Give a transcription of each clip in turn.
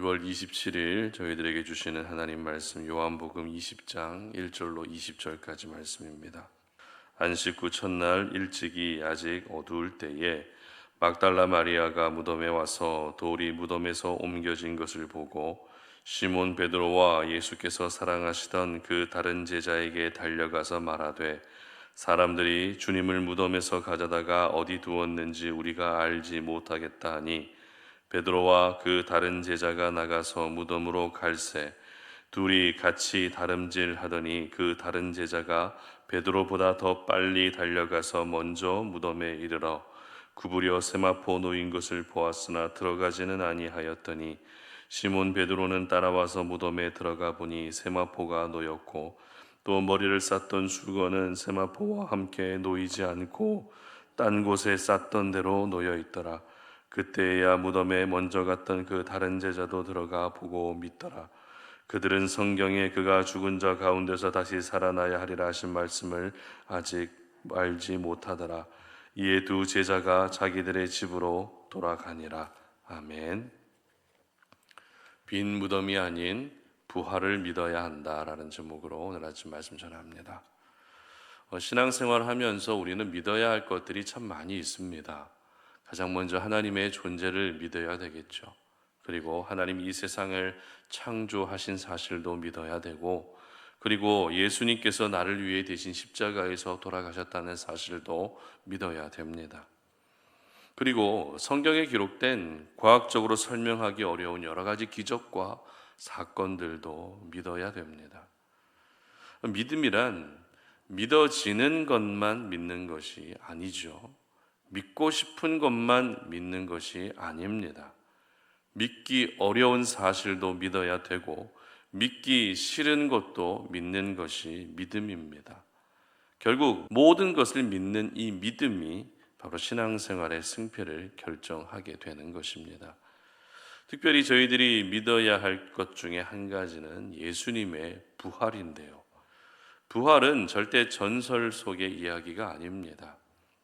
6월 27일 저희들에게 주시는 하나님 말씀 요한복음 20장 1절로 20절까지 말씀입니다. 안식 후 첫날 일찍이 아직 어두울 때에 막달라 마리아가 무덤에 와서 돌이 무덤에서 옮겨진 것을 보고 시몬 베드로와 예수께서 사랑하시던 그 다른 제자에게 달려가서 말하되 사람들이 주님을 무덤에서 가져다가 어디 두었는지 우리가 알지 못하겠다 하니 베드로와 그 다른 제자가 나가서 무덤으로 갈새 둘이 같이 다름질하더니 그 다른 제자가 베드로보다 더 빨리 달려가서 먼저 무덤에 이르러 구부려 세마포 놓인 것을 보았으나 들어가지는 아니하였더니 시몬 베드로는 따라와서 무덤에 들어가 보니 세마포가 놓였고 또 머리를 쌌던 수건은 세마포와 함께 놓이지 않고 딴 곳에 쌌던 대로 놓여 있더라. 그때야 무덤에 먼저 갔던 그 다른 제자도 들어가 보고 믿더라. 그들은 성경에 그가 죽은 자 가운데서 다시 살아나야 하리라 하신 말씀을 아직 알지 못하더라. 이에 두 제자가 자기들의 집으로 돌아가니라. 아멘. 빈 무덤이 아닌 부활을 믿어야 한다라는 제목으로 오늘 아침 말씀 전합니다. 신앙생활 하면서 우리는 믿어야 할 것들이 참 많이 있습니다. 가장 먼저 하나님의 존재를 믿어야 되겠죠. 그리고 하나님 이 세상을 창조하신 사실도 믿어야 되고, 그리고 예수님께서 나를 위해 대신 십자가에서 돌아가셨다는 사실도 믿어야 됩니다. 그리고 성경에 기록된 과학적으로 설명하기 어려운 여러 가지 기적과 사건들도 믿어야 됩니다. 믿음이란 믿어지는 것만 믿는 것이 아니죠. 믿고 싶은 것만 믿는 것이 아닙니다. 믿기 어려운 사실도 믿어야 되고 믿기 싫은 것도 믿는 것이 믿음입니다. 결국 모든 것을 믿는 이 믿음이 바로 신앙생활의 승패를 결정하게 되는 것입니다. 특별히 저희들이 믿어야 할 것 중에 한 가지는 예수님의 부활인데요. 부활은 절대 전설 속의 이야기가 아닙니다.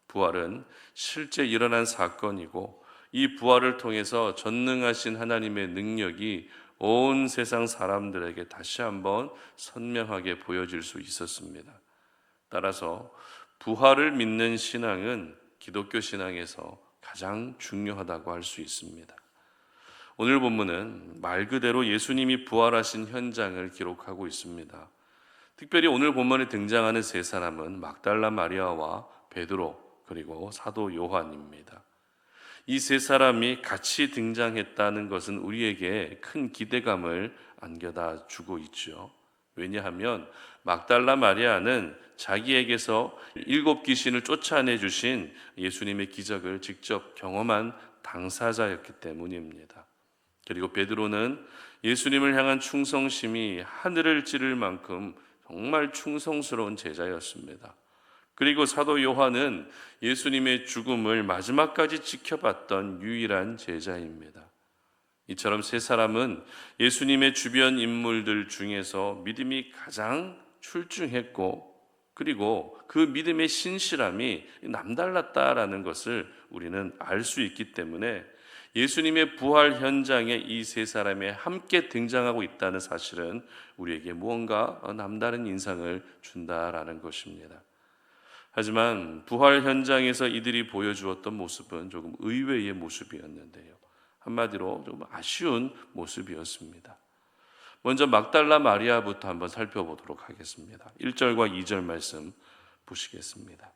부활은 실제 일어난 사건이고 이 부활을 통해서 전능하신 하나님의 능력이 온 세상 사람들에게 다시 한번 선명하게 보여질 수 있었습니다. 따라서 부활을 믿는 신앙은 기독교 신앙에서 가장 중요하다고 할 수 있습니다. 오늘 본문은 말 그대로 예수님이 부활하신 현장을 기록하고 있습니다. 특별히 오늘 본문에 등장하는 세 사람은 막달라 마리아와 베드로 그리고 사도 요한입니다. 이 세 사람이 같이 등장했다는 것은 우리에게 큰 기대감을 안겨다 주고 있죠. 왜냐하면 막달라 마리아는 자기에게서 7 귀신을 쫓아내 주신 예수님의 기적을 직접 경험한 당사자였기 때문입니다. 그리고 베드로는 예수님을 향한 충성심이 하늘을 찌를 만큼 정말 충성스러운 제자였습니다. 그리고 사도 요한은 예수님의 죽음을 마지막까지 지켜봤던 유일한 제자입니다. 이처럼 세 사람은 예수님의 주변 인물들 중에서 믿음이 가장 출중했고, 그리고 그 믿음의 신실함이 남달랐다라는 것을 우리는 알 수 있기 때문에 예수님의 부활 현장에 이 세 사람이 함께 등장하고 있다는 사실은 우리에게 무언가 남다른 인상을 준다라는 것입니다. 하지만 부활 현장에서 이들이 보여주었던 모습은 조금 의외의 모습이었는데요. 한마디로 좀 아쉬운 모습이었습니다. 먼저 막달라 마리아부터 한번 살펴보도록 하겠습니다. 1절과 2절 말씀 보시겠습니다.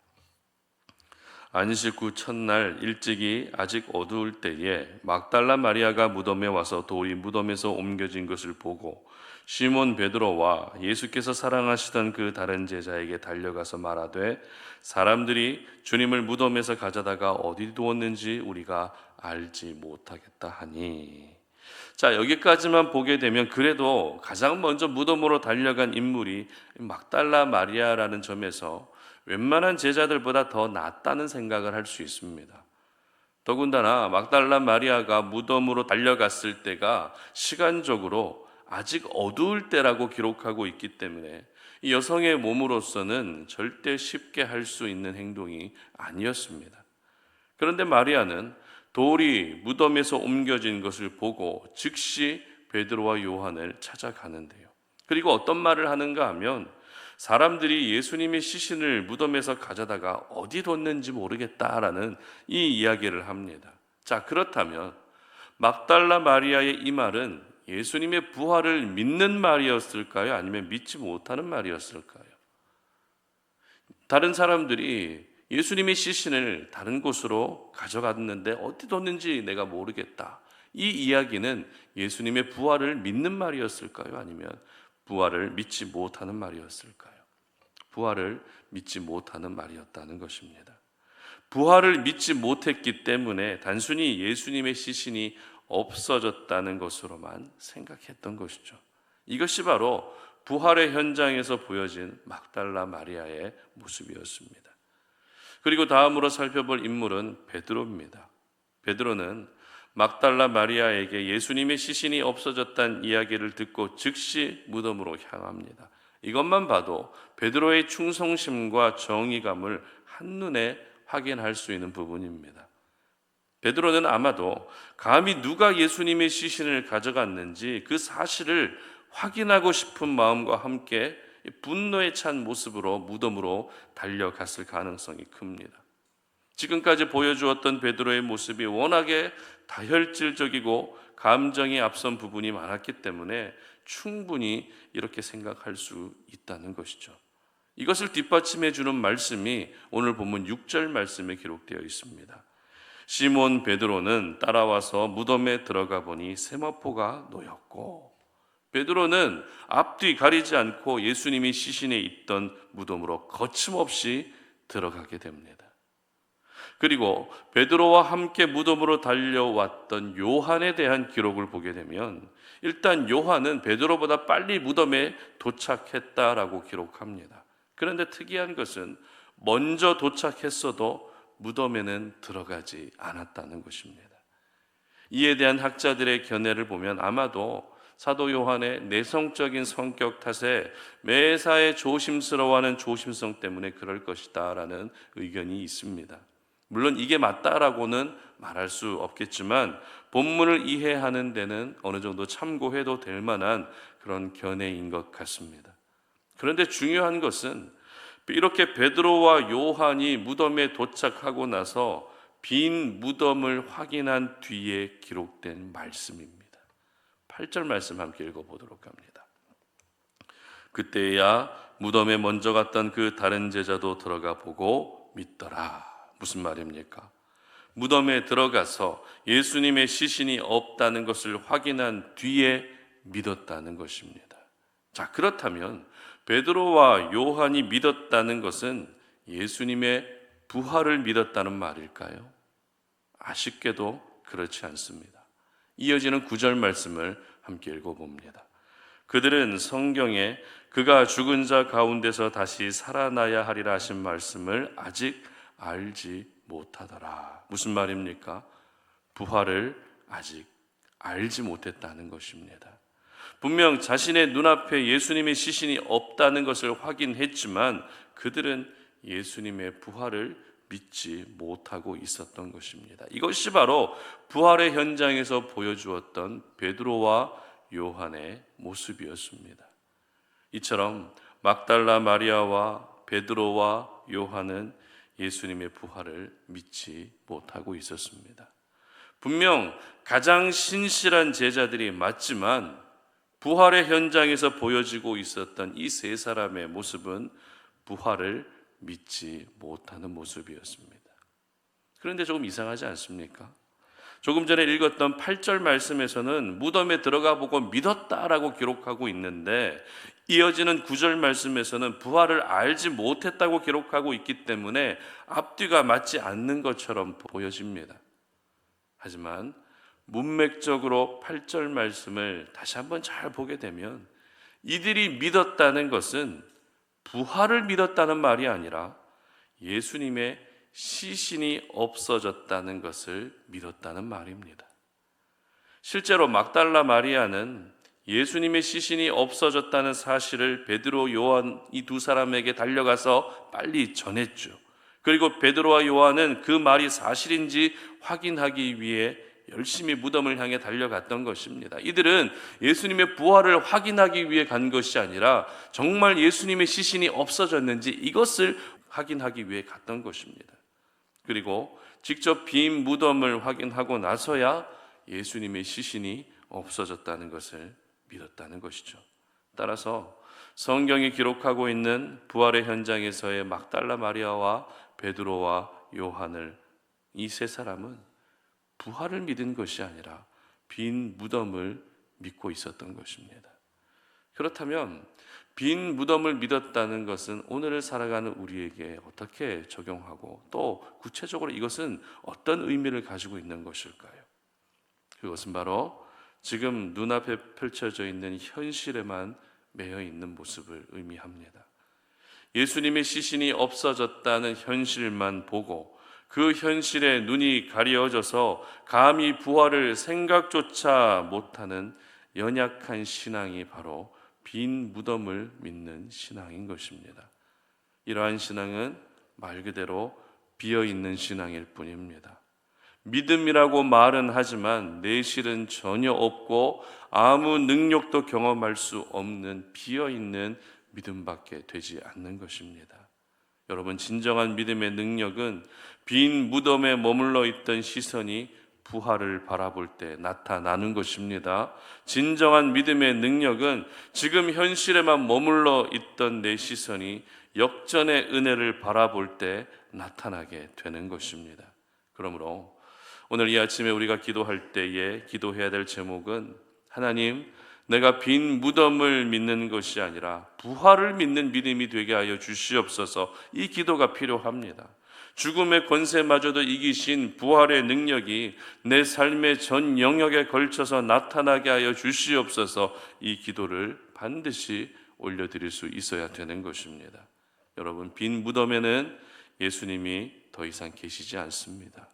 안식 후 첫날 일찍이 아직 어두울 때에 막달라 마리아가 무덤에 와서 돌이 무덤에서 옮겨진 것을 보고 시몬 베드로와 예수께서 사랑하시던 그 다른 제자에게 달려가서 말하되 사람들이 주님을 무덤에서 가져다가 어디 두었는지 우리가 알지 못하겠다 하니. 자, 여기까지만 보게 되면 그래도 가장 먼저 무덤으로 달려간 인물이 막달라 마리아라는 점에서 웬만한 제자들보다 더 낫다는 생각을 할 수 있습니다. 더군다나 막달라 마리아가 무덤으로 달려갔을 때가 시간적으로 아직 어두울 때라고 기록하고 있기 때문에 이 여성의 몸으로서는 절대 쉽게 할 수 있는 행동이 아니었습니다. 그런데 마리아는 돌이 무덤에서 옮겨진 것을 보고 즉시 베드로와 요한을 찾아가는데요. 그리고 어떤 말을 하는가 하면 사람들이 예수님의 시신을 무덤에서 가져다가 어디 뒀는지 모르겠다라는 이 이야기를 합니다. 자, 그렇다면 막달라 마리아의 이 말은 예수님의 부활을 믿는 말이었을까요? 아니면 믿지 못하는 말이었을까요? 다른 사람들이 예수님의 시신을 다른 곳으로 가져갔는데 어디 뒀는지 내가 모르겠다. 이 이야기는 예수님의 부활을 믿는 말이었을까요? 아니면 부활을 믿지 못하는 말이었을까요? 부활을 믿지 못하는 말이었다는 것입니다. 부활을 믿지 못했기 때문에 단순히 예수님의 시신이 없어졌다는 것으로만 생각했던 것이죠. 이것이 바로 부활의 현장에서 보여진 막달라 마리아의 모습이었습니다. 그리고 다음으로 살펴볼 인물은 베드로입니다. 베드로는 막달라 마리아에게 예수님의 시신이 없어졌다는 이야기를 듣고 즉시 무덤으로 향합니다. 이것만 봐도 베드로의 충성심과 정의감을 한눈에 확인할 수 있는 부분입니다. 베드로는 아마도 감히 누가 예수님의 시신을 가져갔는지 그 사실을 확인하고 싶은 마음과 함께 분노에 찬 모습으로 무덤으로 달려갔을 가능성이 큽니다. 지금까지 보여주었던 베드로의 모습이 워낙에 다혈질적이고 감정이 앞선 부분이 많았기 때문에 충분히 이렇게 생각할 수 있다는 것이죠. 이것을 뒷받침해 주는 말씀이 오늘 본문 6절 말씀에 기록되어 있습니다. 시몬 베드로는 따라와서 무덤에 들어가 보니 세마포가 놓였고, 베드로는 앞뒤 가리지 않고 예수님이 시신에 있던 무덤으로 거침없이 들어가게 됩니다. 그리고 베드로와 함께 무덤으로 달려왔던 요한에 대한 기록을 보게 되면 일단 요한은 베드로보다 빨리 무덤에 도착했다라고 기록합니다. 그런데 특이한 것은 먼저 도착했어도 무덤에는 들어가지 않았다는 것입니다. 이에 대한 학자들의 견해를 보면 아마도 사도 요한의 내성적인 성격 탓에 매사에 조심스러워하는 조심성 때문에 그럴 것이다 라는 의견이 있습니다. 물론 이게 맞다라고는 말할 수 없겠지만 본문을 이해하는 데는 어느 정도 참고해도 될 만한 그런 견해인 것 같습니다. 그런데 중요한 것은 이렇게 베드로와 요한이 무덤에 도착하고 나서 빈 무덤을 확인한 뒤에 기록된 말씀입니다. 8절 말씀 함께 읽어보도록 합니다. 그때야 무덤에 먼저 갔던 그 다른 제자도 들어가 보고 믿더라. 무슨 말입니까? 무덤에 들어가서 예수님의 시신이 없다는 것을 확인한 뒤에 믿었다는 것입니다. 자, 그렇다면 베드로와 요한이 믿었다는 것은 예수님의 부활을 믿었다는 말일까요? 아쉽게도 그렇지 않습니다. 이어지는 9절 말씀을 함께 읽어봅니다. 그들은 성경에 그가 죽은 자 가운데서 다시 살아나야 하리라 하신 말씀을 아직 알지 못하더라. 무슨 말입니까? 부활을 아직 알지 못했다는 것입니다. 분명 자신의 눈앞에 예수님의 시신이 없다는 것을 확인했지만 그들은 예수님의 부활을 믿지 못하고 있었던 것입니다. 이것이 바로 부활의 현장에서 보여주었던 베드로와 요한의 모습이었습니다. 이처럼 막달라 마리아와 베드로와 요한은 예수님의 부활을 믿지 못하고 있었습니다. 분명 가장 신실한 제자들이 맞지만 부활의 현장에서 보여지고 있었던 이 세 사람의 모습은 부활을 믿지 못하는 모습이었습니다. 그런데 조금 이상하지 않습니까? 조금 전에 읽었던 8절 말씀에서는 무덤에 들어가 보고 믿었다라고 기록하고 있는데 이어지는 9절 말씀에서는 부활을 알지 못했다고 기록하고 있기 때문에 앞뒤가 맞지 않는 것처럼 보여집니다. 하지만 문맥적으로 8절 말씀을 다시 한번 잘 보게 되면 이들이 믿었다는 것은 부활을 믿었다는 말이 아니라 예수님의 시신이 없어졌다는 것을 믿었다는 말입니다. 실제로 막달라 마리아는 예수님의 시신이 없어졌다는 사실을 베드로, 요한 이 두 사람에게 달려가서 빨리 전했죠. 그리고 베드로와 요한은 그 말이 사실인지 확인하기 위해 열심히 무덤을 향해 달려갔던 것입니다. 이들은 예수님의 부활을 확인하기 위해 간 것이 아니라 정말 예수님의 시신이 없어졌는지 이것을 확인하기 위해 갔던 것입니다. 그리고 직접 빈 무덤을 확인하고 나서야 예수님의 시신이 없어졌다는 것을 믿었다는 것이죠. 따라서 성경이 기록하고 있는 부활의 현장에서의 막달라 마리아와 베드로와 요한을 이 세 사람은 부활을 믿은 것이 아니라 빈 무덤을 믿고 있었던 것입니다. 그렇다면 빈 무덤을 믿었다는 것은 오늘을 살아가는 우리에게 어떻게 적용하고 또 구체적으로 이것은 어떤 의미를 가지고 있는 것일까요? 그것은 바로 지금 눈앞에 펼쳐져 있는 현실에만 매여 있는 모습을 의미합니다. 예수님의 시신이 없어졌다는 현실만 보고 그 현실에 눈이 가려져서 감히 부활을 생각조차 못하는 연약한 신앙이 바로 빈 무덤을 믿는 신앙인 것입니다. 이러한 신앙은 말 그대로 비어있는 신앙일 뿐입니다. 믿음이라고 말은 하지만 내실은 전혀 없고 아무 능력도 경험할 수 없는 비어있는 믿음밖에 되지 않는 것입니다. 여러분, 진정한 믿음의 능력은 빈 무덤에 머물러 있던 시선이 부활을 바라볼 때 나타나는 것입니다. 진정한 믿음의 능력은 지금 현실에만 머물러 있던 내 시선이 역전의 은혜를 바라볼 때 나타나게 되는 것입니다. 그러므로 오늘 이 아침에 우리가 기도할 때에 기도해야 될 제목은 하나님, 내가 빈 무덤을 믿는 것이 아니라 부활을 믿는 믿음이 되게 하여 주시옵소서. 이 기도가 필요합니다. 죽음의 권세마저도 이기신 부활의 능력이 내 삶의 전 영역에 걸쳐서 나타나게 하여 주시옵소서. 이 기도를 반드시 올려드릴 수 있어야 되는 것입니다. 여러분, 빈 무덤에는 예수님이 더 이상 계시지 않습니다.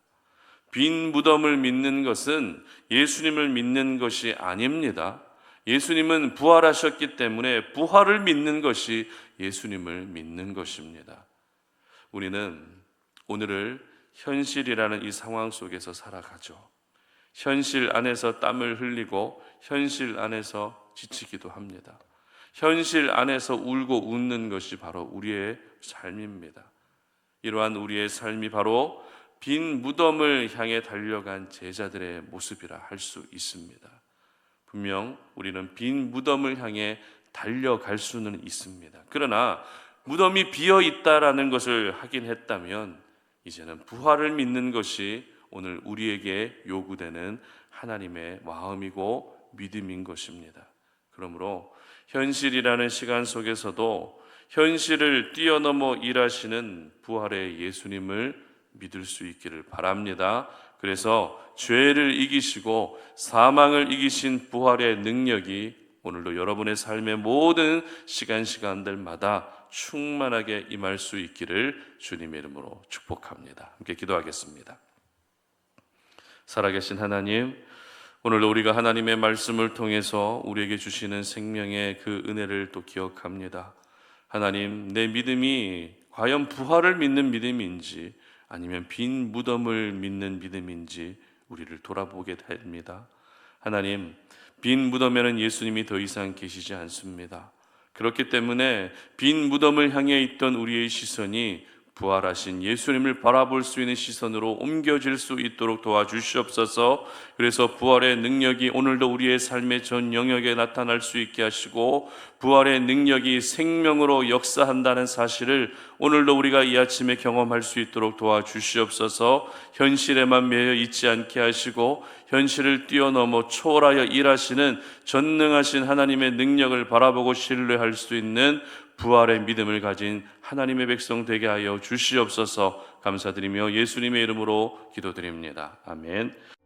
빈 무덤을 믿는 것은 예수님을 믿는 것이 아닙니다. 예수님은 부활하셨기 때문에 부활을 믿는 것이 예수님을 믿는 것입니다. 우리는 오늘을 현실이라는 이 상황 속에서 살아가죠. 현실 안에서 땀을 흘리고 현실 안에서 지치기도 합니다. 현실 안에서 울고 웃는 것이 바로 우리의 삶입니다. 이러한 우리의 삶이 바로 빈 무덤을 향해 달려간 제자들의 모습이라 할 수 있습니다. 분명 우리는 빈 무덤을 향해 달려갈 수는 있습니다. 그러나 무덤이 비어 있다라는 것을 확인했다면 이제는 부활을 믿는 것이 오늘 우리에게 요구되는 하나님의 마음이고 믿음인 것입니다. 그러므로 현실이라는 시간 속에서도 현실을 뛰어넘어 일하시는 부활의 예수님을 믿을 수 있기를 바랍니다. 그래서 죄를 이기시고 사망을 이기신 부활의 능력이 오늘도 여러분의 삶의 모든 시간들마다 충만하게 임할 수 있기를 주님의 이름으로 축복합니다. 함께 기도하겠습니다. 살아계신 하나님, 오늘도 우리가 하나님의 말씀을 통해서 우리에게 주시는 생명의 그 은혜를 또 기억합니다. 하나님, 내 믿음이 과연 부활을 믿는 믿음인지 아니면 빈 무덤을 믿는 믿음인지 우리를 돌아보게 됩니다. 하나님, 빈 무덤에는 예수님이 더 이상 계시지 않습니다. 그렇기 때문에 빈 무덤을 향해 있던 우리의 시선이 부활하신 예수님을 바라볼 수 있는 시선으로 옮겨질 수 있도록 도와주시옵소서. 그래서 부활의 능력이 오늘도 우리의 삶의 전 영역에 나타날 수 있게 하시고 부활의 능력이 생명으로 역사한다는 사실을 오늘도 우리가 이 아침에 경험할 수 있도록 도와주시옵소서. 현실에만 매여 있지 않게 하시고 현실을 뛰어넘어 초월하여 일하시는 전능하신 하나님의 능력을 바라보고 신뢰할 수 있는 부활의 믿음을 가진 하나님의 백성 되게 하여 주시옵소서. 감사드리며 예수님의 이름으로 기도드립니다. 아멘.